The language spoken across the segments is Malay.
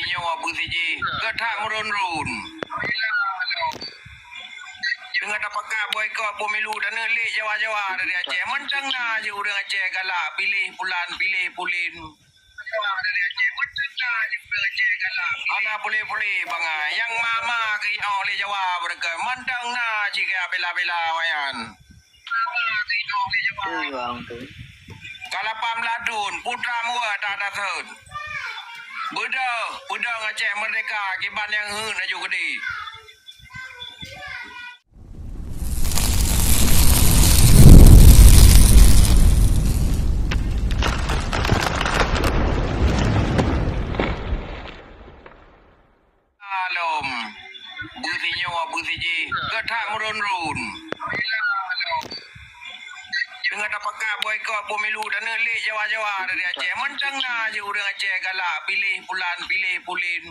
nyawa busiji ketak merun-run. Dengan apakah boykot pemilu dan nelik Jawa-Jawa dari Aceh. Mentang na je orang Aceh galak pilih pulan, pilih pulin. Ana pulih-pulih bangai. Yang mama ke oleh Jawa mereka. Mentang na jika bela-bela wayan. Kalapam ladun, putra mua tak datang. Budak Aceh merdeka kiban yang aju gede. Alom, busi nyawa busiji ketak merun-run. Dengan apakah boykot pemilu dan nelik Jawa-Jawa dari Aceh. Mentang na je orang Aceh galak pilih pulan, pilih pulin.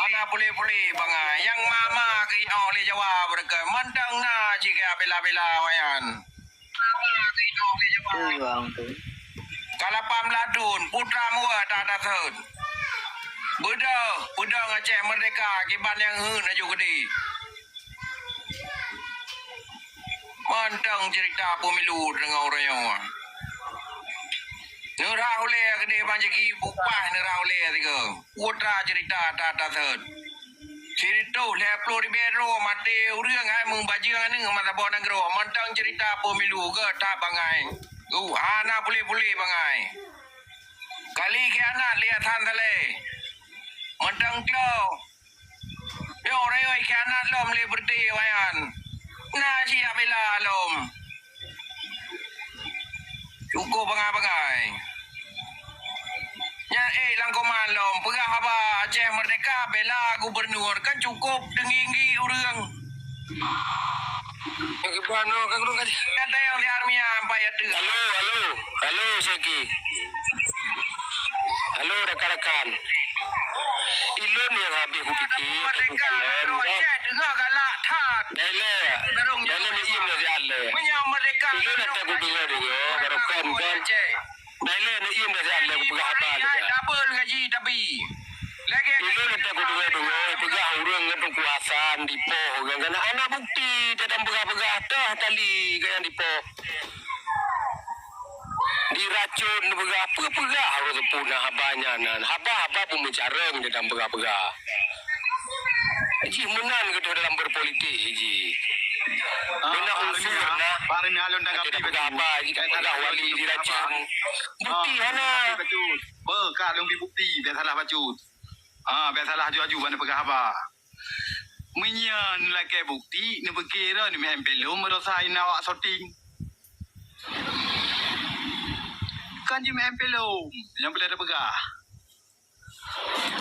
Ana pulih-pulih bangai. Yang mama ke oleh Jawa mereka. Mentang na jika bela-bela wayan. Kalapam ladun, putra mua tak datang. Budak Aceh merdeka kiban yang aju gede. Mantang cerita pemilu dengan orang yang nerah oleh gede banjaki bupah nerah oleh tiga. Putra cerita tak datang. Cerita leplo di bedro mati urang hai membaca ni mata bawa negara. Mantang cerita pemilu ke tak bangai. Ana pulih-pulih bangai. Kali ke anak lihat tale. Mantang kau. Yo orang yang ke anak lom le berti wayan. Nah siap bela lom. Cukup bangai-bangai. Ya langkoman lom. Pegah apa Aceh merdeka bela gubernur kan cukup denginggi urang. Gimana kan urang kata yang di armia sampai ada. Halo Seki. Halo rekan-rekan. Ilun yang habis ku fikir Merdeka Aceh dengar galak tat. Dele ni im na alle. Menyau merdeka. Ilun nak aku dengar dia baru kan. Dele ni im na alle ku pegah apa dia. Double gaji tapi. Lagi Ilun nak aku dengar dia pegah urang ngatu kuasaan di poh kan anak bukti dalam pegah-pegah tah tali kan di poh. Diracun pegah harus punah habanya nan. Haba pun mencareng dalam pegah-pegah. Ji menan ke dalam berpolitik ji. Bina unsur nah. Parin halon dah Kita pegah apa pegah wali diracun. Bukti mana? Betul. Berkat long bukti biar salah bacut. Biar salah aju-aju mana pegah apa. Menyan lagi bukti ni berkira ni membelum merosai nak sorting. Kan je main pelom yang boleh ada pegah.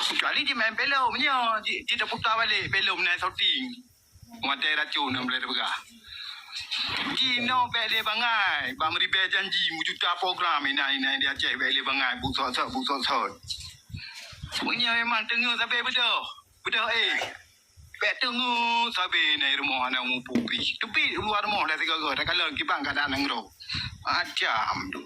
Sekali je main pelom nya, dia putar balik pelom naik sorting. Matai racun yang boleh ada pegah. Ji no bele bangai, bang ribe janji juta program ini dia Aceh bele bangai busok. Punya memang tengah sampai bedah. Bek tengah sampai naik rumah anak mu pupi. Tepi luar rumah dah segala. Dah kalau kibang keadaan ngro. Macam tu.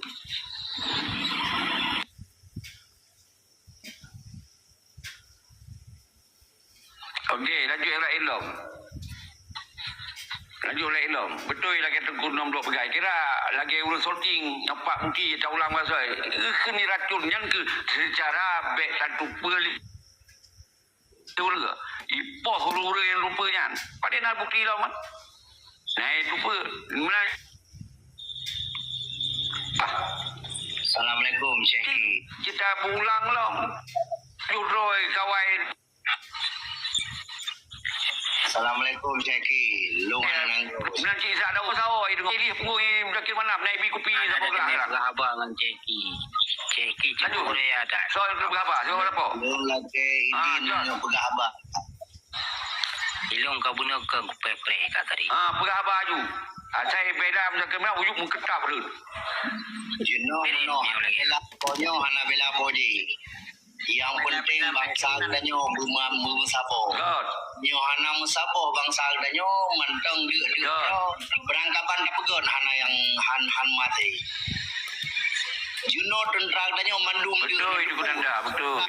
Okey, lanjut yang lain lom. Betul lagi Tengku 62 pegai. Kira lagi urus sorting nampak bukti tak ulang masa. Kini racun yang ke secara baik satu peli. Betul ke? Ipoh huru-huru yang rupanya. Pada nak bukti lah man. Nah itu pun. Assalamualaikum Syekhi. Kita pulang lom. Juroi kawan. Assalamualaikum Syekhi. Long nang. Nanti saya ada usaha itu. Pilih pungui berakhir mana naik bi kopi sama gelas. Abang dengan Syekhi. Syekhi cuma boleh ada. Soal berapa? Soal berapa? Long lagi ini nak pegah abang. Ilung kau bunuh ke pre kata tadi. Pegah baju. Saya beda macam kemana wujud mengketap dulu. Juno bela konyo hana bela poji. Yang penting bangsa danyo bumam sabo. Nyo hana musabo bangsa danyo manteng dia. Berangkapan dapegon hana yang han mati. Juno know tentera tanya mandum Betul itu Kunanda, betul.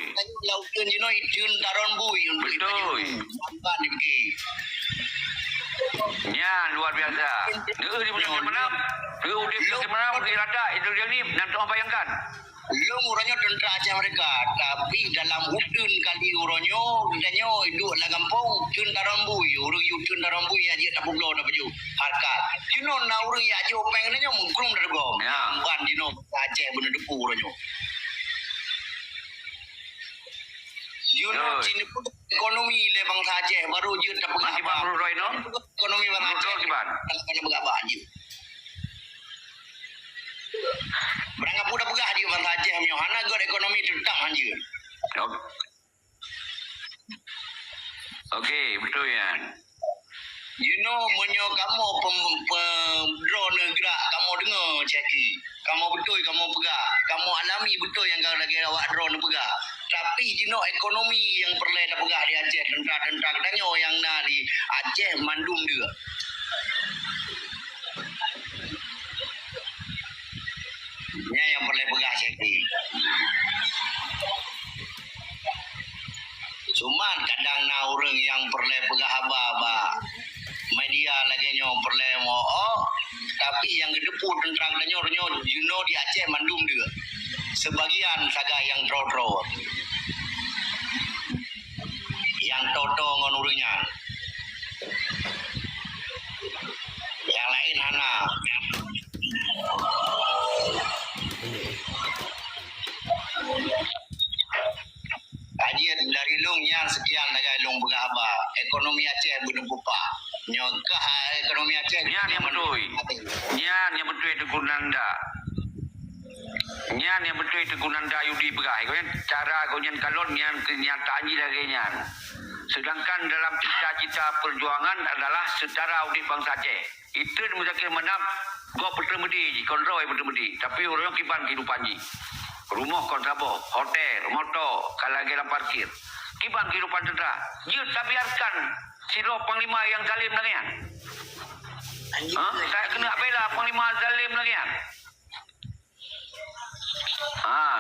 Lautan you know itun taron bui untuk Betul. Nampak ni pergi. Ya, luar biasa. Dia di Bukit Menam. Dia di Bukit Menam, Bukit Rada. Itu dia ni, nak tuan bayangkan. Long uranyo tentera Aceh mereka, tapi dalam hutun kali uranyo, katanya duduk dalam kampung, tun taron bui, urang you tun taron bui aja tak pulau dah baju. Harkat. You know na urang ya jo peng katanya mungkrung dah gom. Ya. Ban you know Aceh benar depu uranyo. You know Oi. sini pun ekonomi le bangsa Aceh baru je tak pernah Masih Bang Roy no? ekonomi bangsa Betul, Aceh. Kiban. Kalau berapa je. Berangkat pun dah pegah dia bangsa Aceh punya. Hana god ekonomi tetap aja. Okey, betul ya. You know menyo kamu drone gerak kamu dengar ceki. Kamu betul kamu pegah. Kamu alami betul yang kau lagi awak drone pegah. Tapi you know ekonomi yang perlu dah pegah di Aceh tentera-tentera katanya yang nak di Aceh mandum dia. Nya yang perlu pegah ceki. Cuman kadang na orang yang perlu pegah abah media lagi nyo perlu mo tapi yang gedepu tentang danyo you know di Aceh mandum dia. Sebagian saga yang tro-tro. Yang toto ngon urangnya. Yang lain hana. Kajian dari long yang sekian lagi long berapa ekonomi Aceh berdepupa nyokah ekonomi Aceh Nyan yang betul. Nyan yang betul itu Kunanda. Nyan yang betul itu Kunanda Yudi Pegai. Kau cara kau nyan kalon nyan kenyataan je lagi nyan. Sedangkan dalam cita-cita perjuangan adalah setara audit bangsa Aceh. Itu Muzakir Menam gua bertemudi, kontrol bertemudi. Tapi orang kiban kehidupan ji. Rumah kontrabo, hotel, motor, kalau lagi dalam parkir. Kiban kehidupan tentera. Dia tak biarkan siro panglima yang zalim lagi kan. Saya kena bela panglima zalim lagi kan.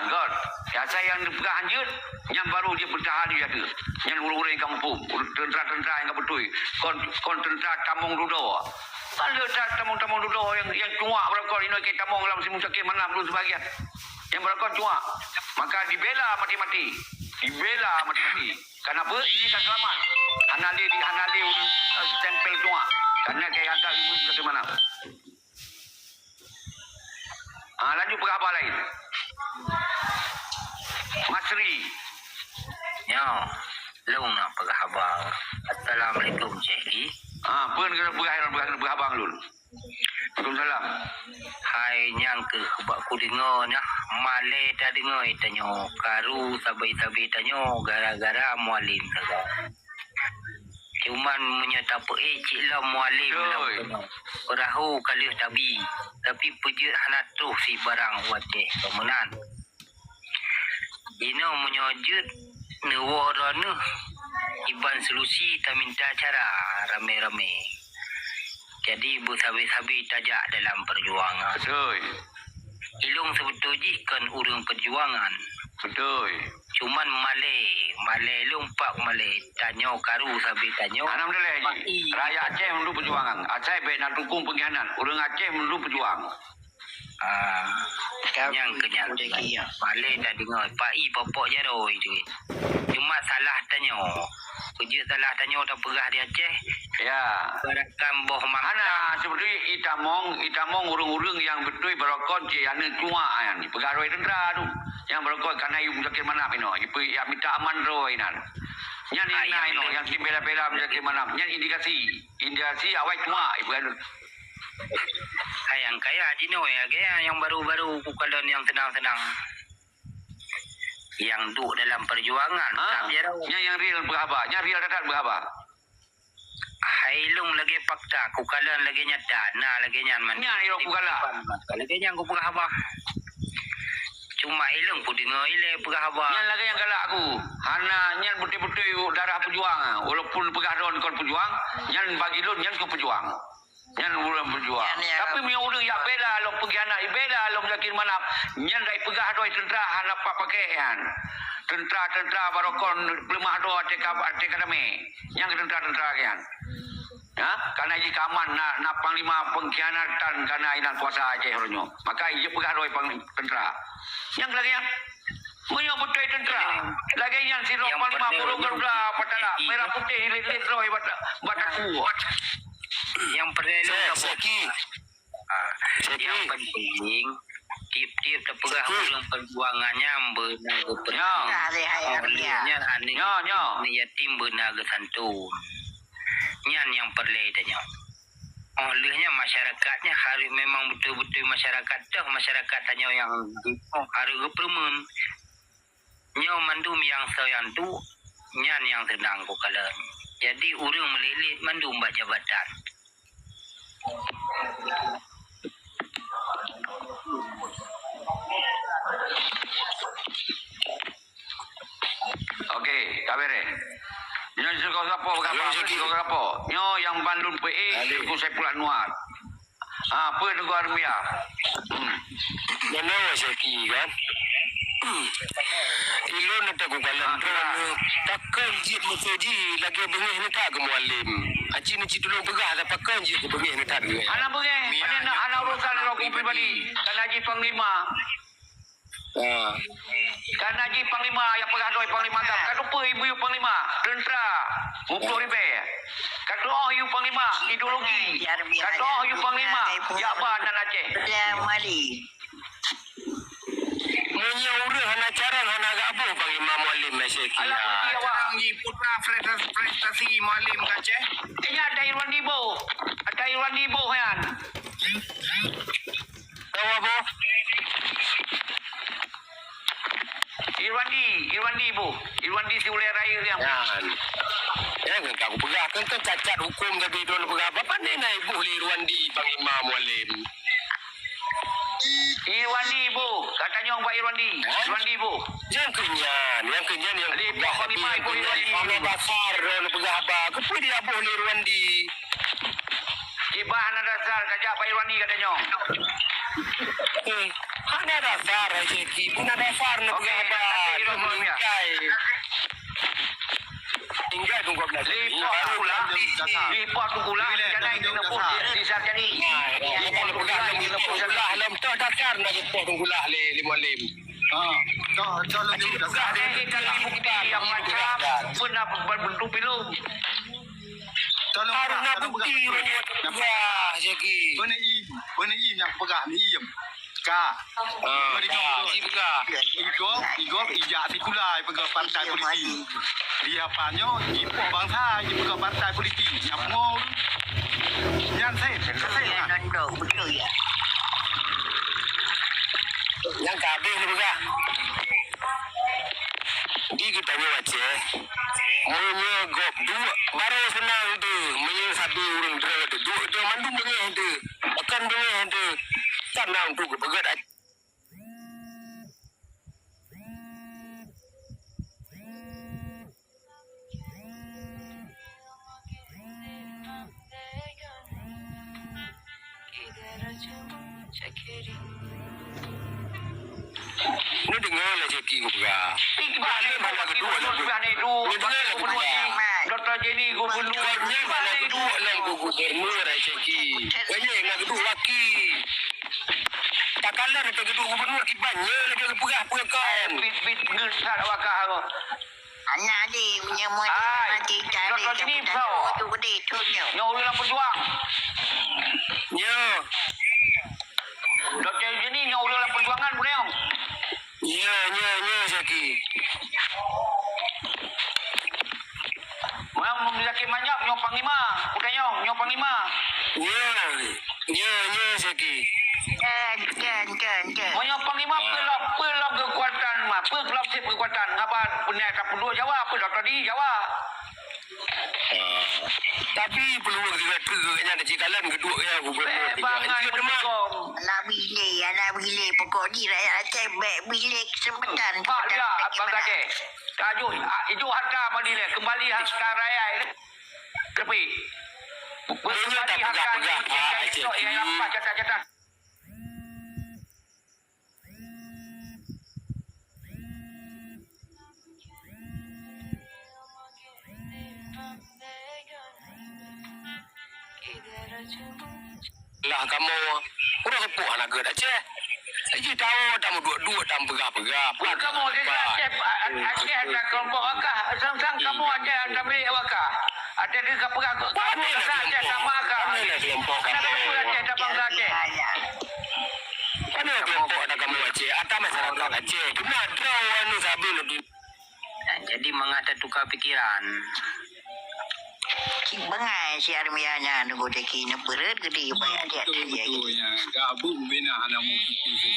God. Ya saya yang dipegang anjut, yang baru dia bertahan dia tu. Yang urus-urus yang kampung, tentera-tentera yang betul. Kon tentera tamung dudo. Ada tamung-tamung dudo yang cuak berapa ini ke tamung dalam si Muzakir Menam dulu sebagian. Yang berapa cuak. Maka dibela mati-mati. Dibela mati-mati. Kenapa? Dia tak selamat. Hanali tempel cuak. Karena kayak agak ibu Muzakir Menam. Lanjut berapa lain? Masri. Ya, long nak berkhabar. Assalamualaikum Cik. Pun kena berhabang dulu. Waalaikumsalam. Hai nyang ke sebab ku dengar nya Malay dah dengar tanyo karu sabai-sabai tanyo gara-gara mualim saja. Cuman menyata apa cik lah mualim lah. Perahu kalih tabi. Tapi pejut hana tu si barang wateh kemenan. Ino menyojut newarana iban solusi tak minta cara rame-rame. Jadi bersabi-sabi tajak dalam perjuangan. Betul. Ilung sebetulnya kan urang perjuangan. Betul. Cuman Malay lumpak Malay. Tanyo karu sabi tanyo. Alhamdulillah. Rakyat Aceh menurut perjuangan. Aceh baik nak dukung pengkhianat. Orang Aceh menurut perjuang. Yang kenyang Malay dah dengar. Pak I popok je roi tu. Cuma salah tanyo. Kerja salah tanyo dah perah di Aceh. Ya. Berakan boh Mana seperti itamong urung-urung yang betul berokon je yang cuak kan. Pegawai tentera tu. Yang berokon kerana ibu Muzakir Menam ino. Ibu yang minta aman roi nan. Yang ini ino yang tim bela-bela Muzakir Menam. Yang indikasi awak cuak ibu kan. Yang kaya jino ya kaya yang baru-baru kukalan yang senang-senang. Yang duk dalam perjuangan. Yang real berapa? Yang real dapat berapa? Hailung lagi fakta, kukalan lagi nyata, nah lagi nyaman. Yang iro kukala. Lagi yang ku berapa? Cuma ilung ku dengar ile berapa? Yang lagi yang galak aku. Hana yang betul-betul darah pejuang. Walaupun pegadon kon pejuang, yang bagi lun yang ku pejuang. Yang orang berjuang. Tapi punya orang yang bela lo pergi anak bela lo yakin mana yang dari pegah doi tentera han apa pakai kan. Tentera barokon lemah do ate kadame. Yang tentera kan. Ya, karena ini kaman nak panglima pengkhianatan karena inak kuasa Aceh hornyo. Maka ia pegah doi tentera. Yang lagi yang punya betul tentera. Lagi yang si panglima burung garuda patala merah putih lilit roi bataku. Yang perlu Seki. yang penting tip-tip terpegah ulang perjuangannya benar Ya. aneh yatim benar santun nyan yang perlu tanya olehnya masyarakatnya harus memang betul-betul masyarakat tanya yang harus gepermen nyo mandum yang sayang tu nyan yang tenang ku kalian jadi urang melilit mandum jabatan. Okey, kabere. Nyo suka siapa apa? Nyo yang Bandung PE ku saya pula nuat. Apa negara Armia? Mana Seki kan? Ilo nak tahu kalam pakai jip musuji lagi bengih ni tak ke mualim. Aci ni cik tolong pegah dah pakai jip bengih ni tak ke. Anak bengih, anak urusan aku pribadi. Kan Haji Panglima. Kan Haji Panglima yang pegah doi Panglima gam. Kan lupa ibu Panglima, tentera, 50 ribu. Kata ibu Panglima, ideologi. Kata ibu Panglima, ya ba dan Aceh. Munya urang hana cara hana gabuh bang Imam Mualim Seki. Alah pergi awak. Anggi putra prestasi Mualim Aceh. Ada Irwan Dibo. Ada Irwan Dibo kan. Tahu apa? Irwan Dibo. Irwan di Siulai Raya yang. Ya kan kau pegah kan cacat hukum tapi dulu pegah apa pandai naik boleh Irwandi bang Imam Mualim. Irwan Dibo. Katanya orang buat Irwan Dibo. Yang kenyan yang Di Pokok Lima Ibu Irwandi. Kalau basar dulu pegah apa? Kenapa dia boleh Irwandi? Ibah anak dasar kajak Pak Irwandi katanya. Hana dasar Seki, puna dasar nak pegah apa? Tinggal tunggu belas. Lipat pula. Jangan itu nepus di saat jadi. Lipat pegah lem tu dasar nak lipat tunggu lah le Mualim. Dah lebih dasar. Kalau ibu kita yang macam pernah berbentuk belum. Tolong Karena bukti wah Seki. Benda yang pegah ni iem. Ka. Si pegah. Igop ijak dikulai pegah partai politik. Dia panyo ipo bangsa pegah partai politik. Yang mau yang saya Yang kabeh ni pegah. Di kita ni Aceh. Munya gop dua baru senang tu. Munya sabi urang dua tu mandum bengih tu. Akan bengih tu. Senang tu begat Aceh. Ni dengar lah Seki ku pegah. Dr. Jenny gubernur. Ni mana kedua lah gubernur Seki. Banyak nak kedua laki. Tak kalah nak kedua gubernur kibannya lagi pegah kan. Bit ngersat wakah aku. Anak dia punya mati cari Dr. Jenny bau. tu gede tu nya. Yang orang berjuang. Ya. Dr. Jenny yang orang perjuangan boleh. Ya Seki. Orang memiliki banyak nyok panglima. Budaya nyok panglima. Ya Seki. Kan. Banyak panglima pelap kekuatan mah. Pelap kekuatan. Apa punya kapulu Jawa apa Dr. di Jawa. Tapi peluang juga tergaknya ada cikalan kedua ya gubernur. Bangan berdekom. Anak bilik pokok di rakyat Aceh bilik sebentar. Pak dia abang Aceh. Tajuk itu harta mandile kembali harta raya. Tapi Bersembadi akan yang apa catat. Lah kamu udah kepuh anak gue Aceh. Saya tahu tamu dua tamu pegah. Kamu Aceh ada kelompok akak. Sang kamu Aceh ada milik akak. Ada di kapal kamu Aceh sama akak. Kenapa kamu Aceh ada bangsa Aceh? Mana kelompok ada kamu Aceh? Ada masyarakat Aceh. Cuma draw anu sabi lebih. Jadi mengata tukar pikiran. Cik bangai si Armianya nunggu deki na berat gede banyak dia dia. Betulnya. Gabung bina anak mu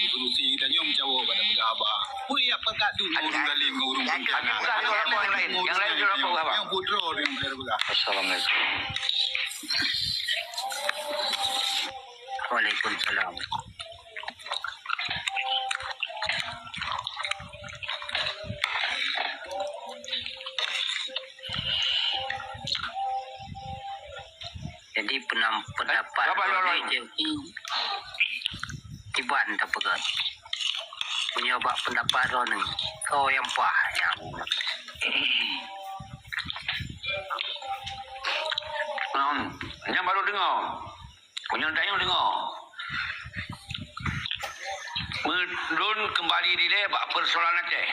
solusi kita nyom cawo pada pegaba. Pui apa kat tu urung dalim urung bencana. Yang lain jual apa abang? Yang putro dia pegah. Assalamualaikum. Waalaikumsalam. Jadi pendapat Tiban tak pegat. Menyobak pendapat orang ni. Kau yang pah yang Yang baru dengar. Penyelesaian dengar. Menurun kembali dia persoalan Aceh.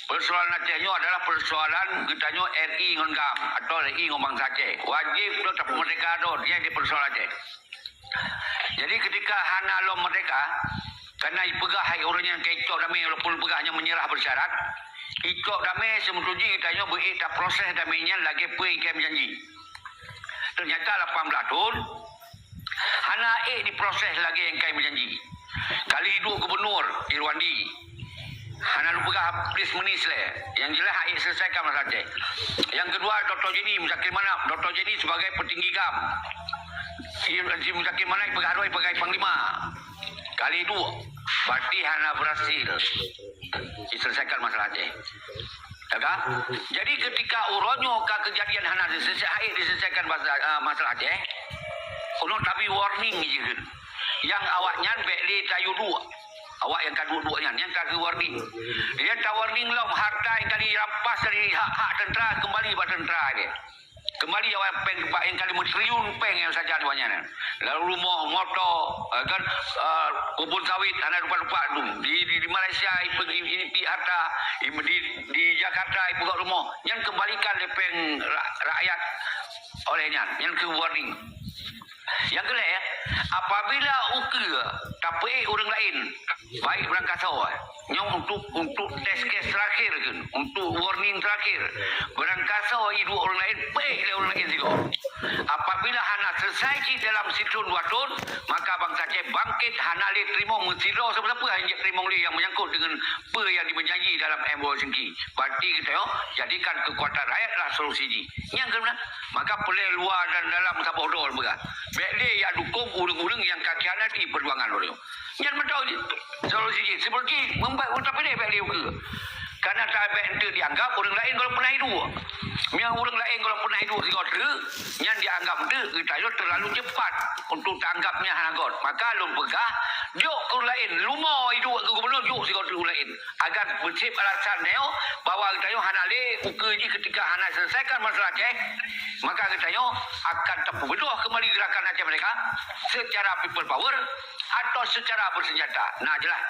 Persoalan Aceh itu adalah persoalan kitanya RI ngam atau RI ngomong Aceh. Wajib tetap merdeka tu dia di persoalan Aceh. Jadi ketika hana lo merdeka karena pegah hai orang yang kecok damai walaupun pegahnya menyerah bersyarat. Ikut damai semutuji kitanya tak proses damainya lagi pergi kem janji. Ternyata 18 tahun hana diproses lagi yang kai berjanji. Kali itu gubernur Irwandi hana lupa please menis le. Yang jelas selesaikan masalah Aceh. Yang kedua Dr. Jenny Muzakir Manap. Dr. Jenny sebagai petinggi GAM. Si Muzakir Manap pegadoi pegai panglima. Kali itu berarti hana berhasil diselesaikan masalah Aceh. Tak? Jadi ketika uronyo kejadian hana diselesaikan masalah Aceh, uno tapi warning je kan. Yang awaknya bekli tayu dua. Awak yang kedua-duanya, yang kaki warning. Dia tak warning lah harta yang kali rampas dari hak tentera kembali pada tentera dia. Kembali awak peng yang kali triliun peng yang saja duanya. Lalu rumah, motor, kan kebun sawit, anak rupa-rupa tu. Di Malaysia ini harta, di Jakarta ibu rumah. Yang kembalikan lepeng rakyat olehnya. Yang ke warning. Yang kedua, apabila tapi orang lain baik berangkat sawah yang untuk test case terakhir kan, untuk warning terakhir berangkat sawah itu orang lain baik orang lain juga. Apabila hana selesai dalam situ 2 tahun, maka bangsa Aceh bangkit hana le terima mensiro siapa yang terima yang menyangkut dengan apa yang dimenjanji dalam MOU Singki. Berarti kita jadikan kekuatan rakyatlah solusi ini. Yang kedua, maka pelai luar dan dalam sabah dol berah. Bekle yang dukung urung-urung yang kakianat di perjuangan orang. Yang betul solusi ini seperti membuat tapi dia bekle ke. Karena tak itu dianggap orang lain kalau pernah hidup. Yang orang lain kalau pernah hidup yang dianggap itu kita terlalu cepat untuk tanggapnya hanagot. Maka lu pegah jok ke orang lain. Lumah hidup ke gubernur jok si orang lain. Agar bersih alasan neo bahwa kita hanale ukeji ketika hana selesaikan masalah Aceh, maka kita akan terpebeduh kembali gerakan Aceh mereka secara people power atau secara bersenjata. Nah jelas.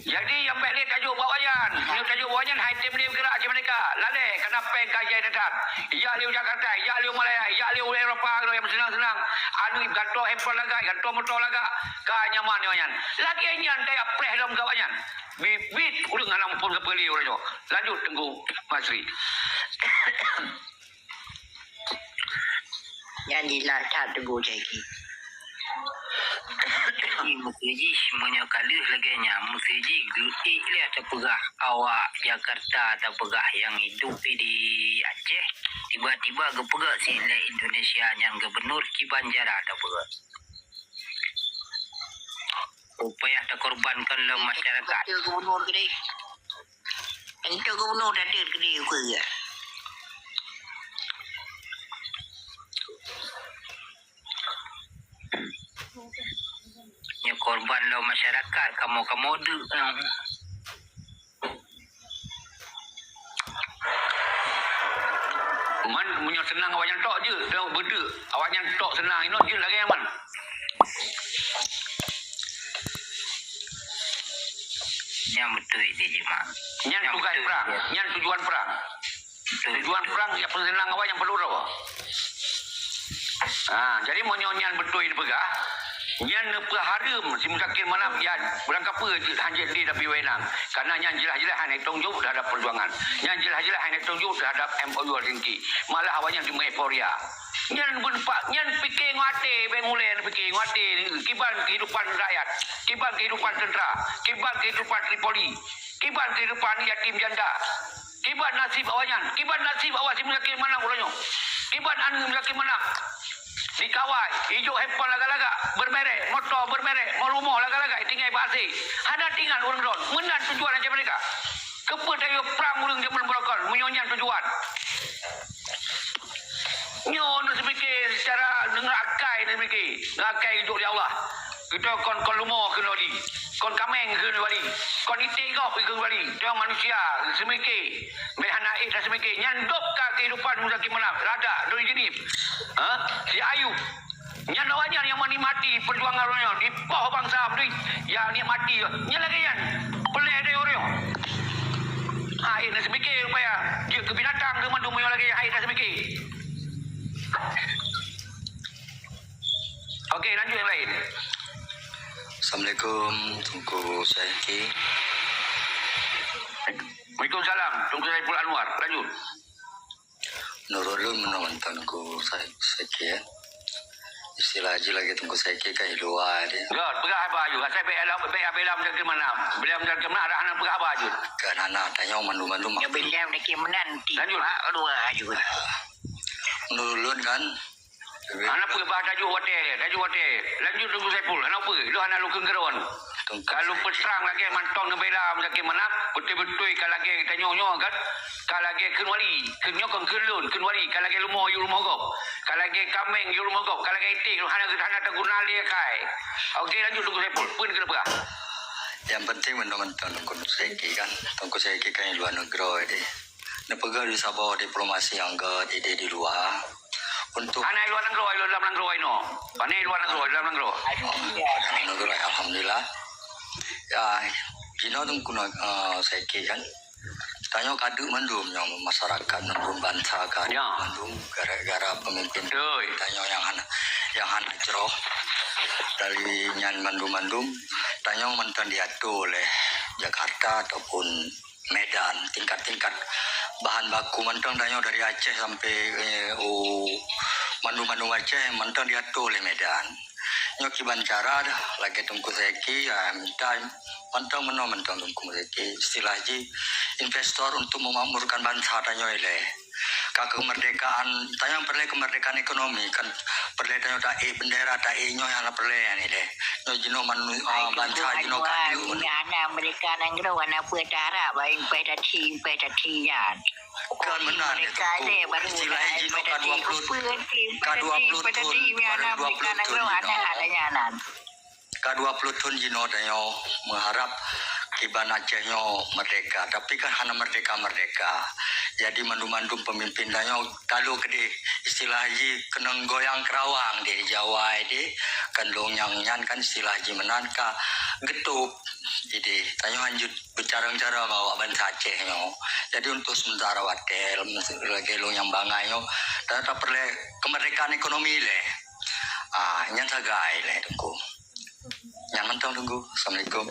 Jadi yang baik ni tajuk bawayan. Ini tajuk bawayan high team ni bergerak Aceh mereka. Lale kena peng kajai datang. Ya liu Jakarta, ya liu Malaya, ya liu Eropah yang senang-senang. Anu ganto handphone lagak, ganto motor lagak. Ka nyaman ni wayan. Lagi ini antai apreh dalam kawanyan. Bibit udah nganam pun kepeli orang jo. Lanjut tunggu Masri. Jadi lah tak tunggu lagi. Musiji semuanya kali laganya musiji glutik lihat terpegah awak Jakarta terpegah yang hidup di Aceh tiba-tiba gepegak sila Indonesia yang gubernur Ki Banjara terpegah upaya terkorbankan le masyarakat Itu gubernur gede. Itu gubernur datir gede ke. ban lo masyarakat kamu de. Man punya senang awak yang tok je. Tengok benda. Awak yang tok senang. Ini je lagi yang man. Yang betul itu je mak. Yang tugas betul perang. je. Yang tujuan perang. Tujuan perang yang senang awak yang perlu apa? Jadi monyon betul ini pegah. Yang nepaharum si musakir mana yang berangkap apa je hanya dia tapi wenang. Karena yang jelas-jelas hanya tunjuk terhadap perjuangan. Yang jelas-jelas hanya tunjuk terhadap MOU Helsinki. Malah awaknya cuma euforia. Yang berempat, yang fikir ngate, bengulen fikir ngate, kiban kehidupan rakyat, kiban kehidupan tentera, kiban kehidupan Tripoli, kiban kehidupan yatim janda, kiban nasib awaknya, kiban nasib awak si musakir mana ulangnya, kiban anu musakir mana. Dikawal, hijau hepon laga-laga, bermerek, motor bermerek, malumoh laga-laga, tinggal basi. Ada tinggal orang ron, menan tujuan macam mereka. Kepada perang orang zaman berokol, menyonyan tujuan. Nyon sepikir secara dengan akai dan mikir, akai hidup di Allah. Kita kon lumoh kena wali, kon kameng kena wali, kon itik kau kena wali. Dia manusia semikir, berhanaik dan semikir. Nyandopkan kehidupan musakir menang, rada dari jenis. Si Ayub, yang awaknya yang menikmati perjuangan orangnya di bawah bangsa Abdi, yang nikmati, yang lagi yang boleh ada orang. Air dan semikir supaya dia ke binatang ke mandu yang lagi air dan semikir. Okey, lanjut yang lain. Assalamualaikum, Tunku Saiki. Waalaikumsalam, Tunku Saiful Anwar. Lanjut. Menurut lu menonton Tunku Saiki ya. Istilah haji lagi Tunku Saiki kan luar dia. God, pegah apa aju? Saya bela menjaga mana? Bela menjaga mana? Ada anak pegah apa aju? Kan anak tanya mandu-mandu Ya bila nak menanti. Lanjut. Dua juga. Menurut lu kan Anak pegah bah tajuk hotel. Lanjut Tunku Saiful. Anak apa? Lu anak lu kenggeron. Kalau peserang lagi mantong ke bela menjaga mana? Betul-betul kalau lagi kita nyonya kan? Kalau lagi kenwali, kenyokong kelun, kenwali. Kalau lagi lumoh, you lumoh kau. Kalau lagi kameng, you lumoh kau. Kalau lagi itik, lu hanya terguna dia kai. Okey, lanjut Tunku Saiful. Pun ke apa? yang penting menonton Tunku Saiki kan. Tunku Saiki kan di luar negeri dia. Nepegah di Sabah diplomasi yang di luar. Untuk Anak luar negeri, dalam negeri ini. Anak luar negeri, dalam negeri. dalam negeri alhamdulillah. Ya, Cina Tunku Saiki kan. Tanya kaduk mendum yang masyarakat mendum bangsa kan. Ya. Mendum gara-gara pemimpin. Oi. Tanya yang hana jeroh dari nyan mandum-mandum. Tanya mantan diatur oleh Jakarta ataupun Medan tingkat-tingkat bahan baku mantan tanya dari Aceh sampai mandum-mandum Aceh mantan diatur oleh Medan. Nyoki bancara dah lagi Tunku Saiki ya minta mantang mentang Tunku Saiki istilah ji investor untuk memakmurkan bangsa tanya ile kemerdekaan tanya perle kemerdekaan ekonomi kan perle tanya tak bendera tak nyo yang perle ni le no jino bangsa jino kadu Anak mereka negeri wana petara baik peta tian. kan benar Mereka ni baru istilah jino K20 peta tian anak mereka negeri wana adanya anak. K20 ton jino tanya mengharap Kiban Acehnya merdeka, tapi kan hanya merdeka. Jadi mandum-mandum pemimpin tanya kalau kede istilah haji kena goyang kerawang di Jawa ini kan longyang kan istilah haji menanka getup. Jadi tanya lanjut bicara bawa bangsa Acehnya. Jadi untuk sementara watel lagi longyang bangainya tetap perlu kemerdekaan ekonomi le. Yang sagai le tunggu. Yang mentang tunggu. Assalamualaikum.